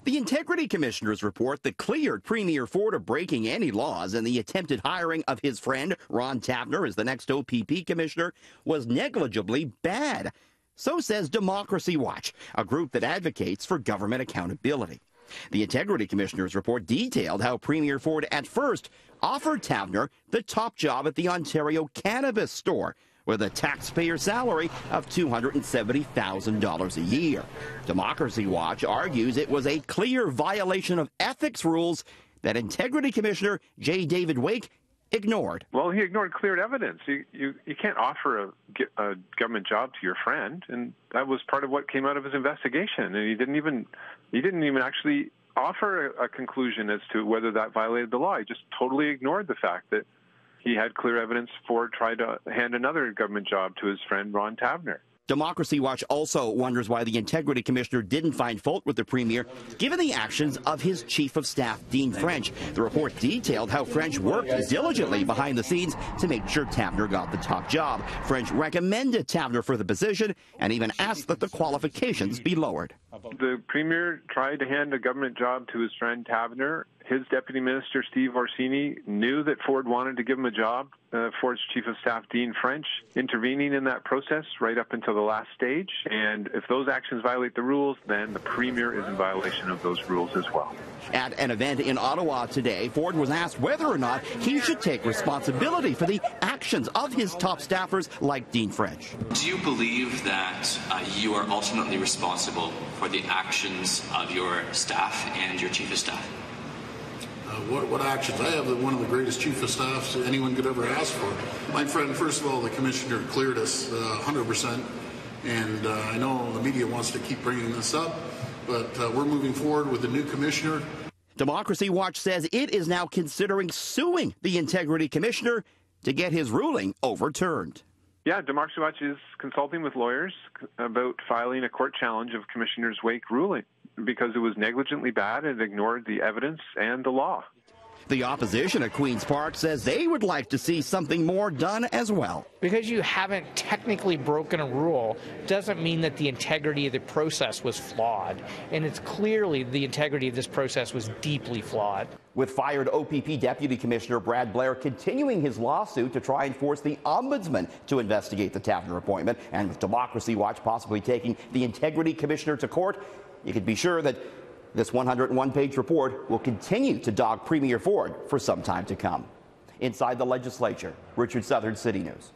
The Integrity Commissioner's report that cleared Premier Ford of breaking any laws and the attempted hiring of his friend Ron Taverner as the next OPP commissioner was negligibly bad. So says Democracy Watch, a group that advocates for government accountability. The Integrity Commissioner's report detailed how Premier Ford at first offered Taverner the top job at the Ontario Cannabis Store, with a taxpayer salary of $270,000 a year. Democracy Watch argues it was a clear violation of ethics rules that Integrity Commissioner J. David Wake ignored. Well, he ignored clear evidence. You can't offer a government job to your friend, and that was part of what came out of his investigation. And he didn't even actually offer a conclusion as to whether that violated the law. He just totally ignored the fact that he had clear evidence Ford tried to hand another government job to his friend Ron Taverner. Democracy Watch also wonders why the Integrity Commissioner didn't find fault with the Premier, given the actions of his Chief of Staff, Dean French. The report detailed how French worked diligently behind the scenes to make sure Taverner got the top job. French recommended Taverner for the position and even asked that the qualifications be lowered. The Premier tried to hand a government job to his friend Taverner. His Deputy Minister, Steve Orsini, knew that Ford wanted to give him a job. Ford's Chief of Staff, Dean French, intervening in that process right up until the last stage. And if those actions violate the rules, then the Premier is in violation of those rules as well. At an event in Ottawa today, Ford was asked whether or not he should take responsibility for the actions of his top staffers like Dean French. Do you believe that you are ultimately responsible for the actions of your staff and your Chief of Staff? What actions? I have one of the greatest Chief of Staffs anyone could ever ask for. My friend, first of all, the Commissioner cleared us 100%, and I know the media wants to keep bringing this up, but we're moving forward with the new Commissioner. Democracy Watch says it is now considering suing the Integrity Commissioner to get his ruling overturned. Yeah, Democracy Watch is consulting with lawyers about filing a court challenge of Commissioner Wake's ruling because it was negligently bad and ignored the evidence and the law. The opposition at Queen's Park says they would like to see something more done as well. Because you haven't technically broken a rule doesn't mean that the integrity of the process was flawed. And it's clearly the integrity of this process was deeply flawed. With fired OPP Deputy Commissioner Brad Blair continuing his lawsuit to try and force the Ombudsman to investigate the Taverner appointment, and with Democracy Watch possibly taking the Integrity Commissioner to court, you can be sure that this 101-page report will continue to dog Premier Ford for some time to come. Inside the legislature, Richard Southern, City News.